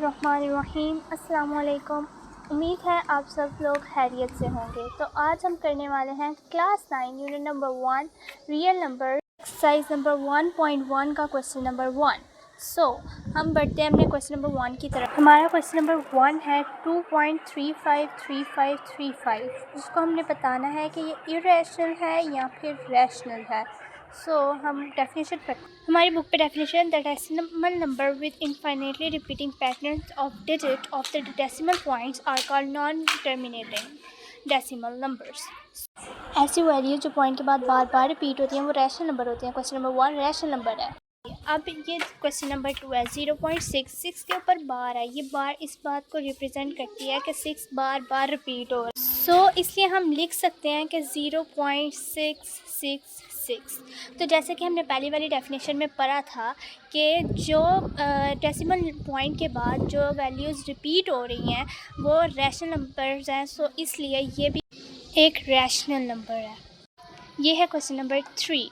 बिस्मिल्लाहिर्रहमानिर्रहीम। अस्सलाम वालेकुम। उम्मीद है आप सब लोग खैरियत से होंगे। तो आज हम करने वाले हैं class 9 unit number 1 real number exercise number 1.1 का क्वेश्चन नंबर 1। हम बढ़ते हैं अपने क्वेश्चन नंबर 1 की तरफ। हमारा क्वेश्चन नंबर 1 है 2.353535। उसको हमने बताना है कि ये इरेशनल है या फिर रैशनल है। हम डेफिनेशन पढ़ते हैं। हमारी बुक पे definition the decimal number with infinitely repeating patterns of digit of the decimal points are called non terminating decimal numbers. ऐसी वैल्यू जो पॉइंट के बाद बार बार रिपीट होती हैं वो रैशनल नंबर होती हैं। क्वेश्चन नंबर 1 रैशनल नंबर है। अब ये क्वेश्चन नंबर 2 है 0.66 के ऊपर बार है। ये बार इस बात को रिप्रेजेंट करती है कि 6 बार बार रिपीट हो रहा है। इसलिए हम लिख सकते हैं कि 0.666। तो जैसे कि हमने पहली वाली डेफिनेशन में पढ़ा था कि जो डेसिमल पॉइंट के बाद जो वैल्यूज़ रिपीट हो रही हैं वो रैशनल नंबर्स हैं। इसलिए ये भी एक रैशनल नंबर है। ये है क्वेश्चन नंबर 3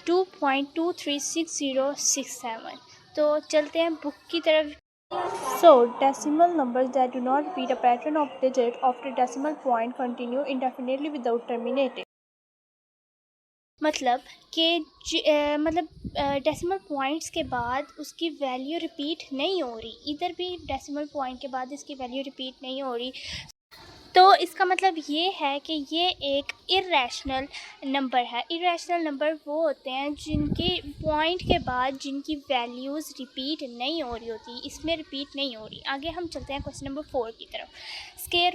2.236067। तो चलते हैं बुक की तरफ। Decimal numbers that do not repeat a pattern of digit after decimal point continue indefinitely without terminating। मतलब कि डेसिमल पॉइंट्स के बाद उसकी वैल्यू रिपीट नहीं हो रही। इधर भी डेसिमल पॉइंट के बाद इसकी वैल्यू रिपीट नहीं हो रही। तो इसका मतलब ये है कि ये एक इरेशनल नंबर है। इरेशनल नंबर वो होते हैं जिनके पॉइंट के बाद जिनकी वैल्यूज़ रिपीट नहीं हो रही होती, इसमें रिपीट नहीं हो रही। आगे हम चलते हैं क्वेश्चन नंबर 4 की तरफ। स्क्वायर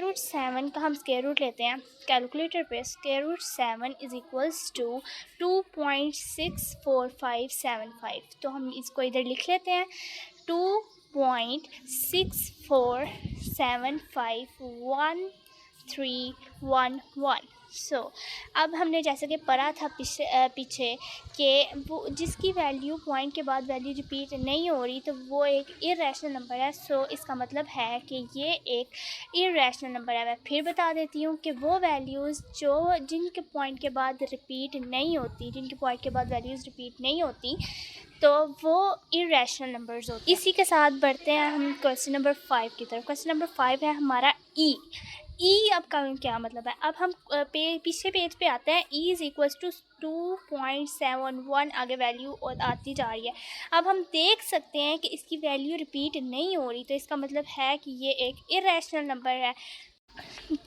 रूट 7 का हम स्क्वायर रूट लेते हैं कैलकुलेटर पे। Square root 7 is equals to 2.64575। तो हम इसको इधर लिख लेते हैं 2.647513111। अब हमने जैसे कि पढ़ा था पीछे कि वो जिसकी वैल्यू पॉइंट के बाद वैल्यू रिपीट नहीं हो रही तो वो एक इरेशनल नंबर है। इसका मतलब है कि ये एक इरेशनल नंबर है। मैं फिर बता देती हूँ कि वो वैल्यूज़ जिनके पॉइंट के बाद रिपीट नहीं होती, जिनके पॉइंट के बाद वैल्यूज़ रिपीट नहीं होती तो वो इरेशनल नंबर्स होते हैं। इसी के साथ बढ़ते हैं हम क्वेश्चन नंबर 5 की तरफ। क्वेश्चन नंबर 5 है हमारा अब का क्या मतलब है। अब हम पीछे पेज पे आते हैं। इज़ इक्वल्स टू 2.71 आगे वैल्यू और आती जा रही है। अब हम देख सकते हैं कि इसकी वैल्यू रिपीट नहीं हो रही। तो इसका मतलब है कि ये एक इरेशनल नंबर है।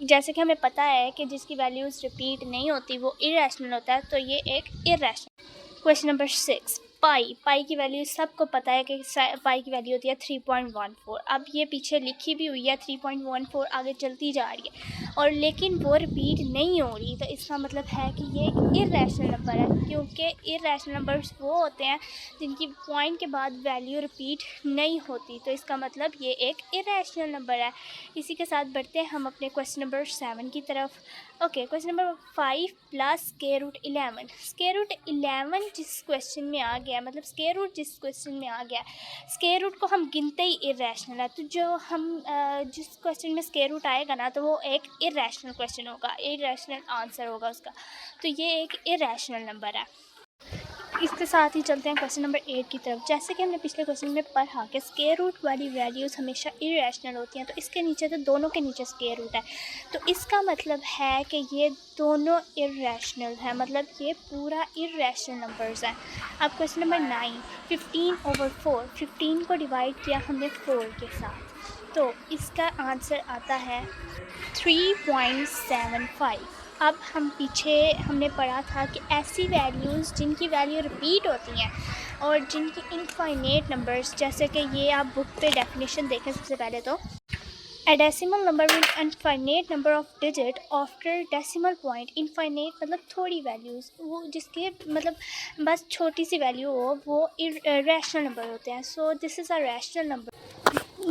जैसे कि हमें पता है कि जिसकी वैल्यूज़ रिपीट नहीं होती वो इरेशनल होता है। तो ये एक इरेशनल। क्वेश्चन नंबर 6 पाई की वैल्यू सबको पता है कि पाई की वैल्यू होती है 3.14। अब ये पीछे लिखी भी हुई है 3.14 आगे चलती जा रही है और लेकिन वो रिपीट नहीं हो रही। तो इसका मतलब है कि ये एक इरेशनल नंबर है, क्योंकि इरेशनल नंबर्स वो होते हैं जिनकी पॉइंट के बाद वैल्यू रिपीट नहीं होती। तो इसका मतलब ये एक इरेशनल नंबर है। इसी के साथ बढ़ते हैं हम अपने क्वेश्चन नंबर 7 की तरफ। Okay, question number 5 plus square root 11। Square root 11 जिस क्वेश्चन में आ गया, मतलब स्क्वायर रूट जिस क्वेश्चन में आ गया, स्क्वायर रूट को हम गिनते ही इरेशनल है। तो जिस क्वेश्चन में स्क्वायर रूट आएगा ना तो वो एक इरेशनल क्वेश्चन होगा, इरेशनल आंसर होगा उसका। तो ये एक इरेशनल नंबर है। इसके साथ ही चलते हैं क्वेश्चन नंबर 8 की तरफ। जैसे कि हमने पिछले क्वेश्चन में पढ़ा कि स्क्वायर रूट वाली वैल्यूज़ हमेशा इरेशनल होती हैं। तो इसके नीचे तो दोनों के नीचे स्क्वायर रूट है। तो इसका मतलब है कि ये दोनों इरेशनल है, मतलब ये पूरा इरेशनल नंबर्स हैं। अब क्वेश्चन नंबर 9 15/4। 15 को डिवाइड किया हमने 4 के साथ, तो इसका आंसर आता है 3.75। अब हमने पढ़ा था कि ऐसी वैल्यूज़ जिनकी वैल्यू रिपीट होती हैं और जिनकी इनफाइनेट नंबर्स, जैसे कि ये आप बुक पे डेफिनेशन देखें सबसे पहले तो A decimal number with infinite number of digit after decimal point। Infinite मतलब थोड़ी वैल्यूज़, वो जिसके मतलब बस छोटी सी वैल्यू हो वो रैशनल नंबर होते हैं। This is a rational number.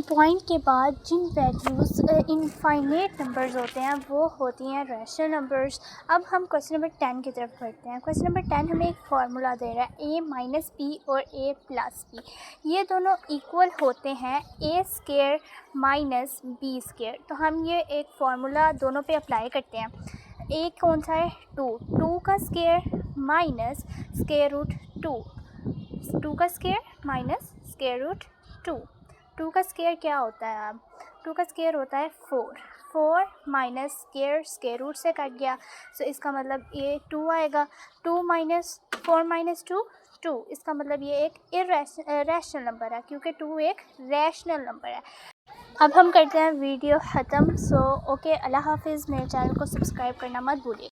Point के बाद जिन वैल्यूज़ इनफाइनेट नंबर्स होते हैं वो होती हैं रैशनल नंबर्स। अब हम क्वेश्चन नंबर 10 की तरफ बढ़ते हैं। क्वेश्चन नंबर 10 हमें एक फार्मूला दे रहा है a माइनस बी और a प्लस बी। ये दोनों इक्वल होते हैं a square minus B square. तो हम ये एक फार्मूला दोनों पे अप्लाई करते हैं। a कौन सा है 2 का स्क्वायर माइनस स्क्वायर रूट 2 का स्क्वायर माइनस स्क्वायर रूट 2। 2 का स्क्वायर क्या होता है? अब 2 का स्क्वायर होता है 4। 4 माइनस स्क्वायर रूट से कट गया, सो इसका मतलब ये 2 आएगा। 2 माइनस 4 माइनस 2 2, इसका मतलब ये एक रैशनल नंबर है, क्योंकि 2 एक रैशनल नंबर है। अब हम करते हैं वीडियो ख़त्म। सो ओके, अल्लाह हाफिज़। मेरे चैनल को सब्सक्राइब करना मत भूलिए।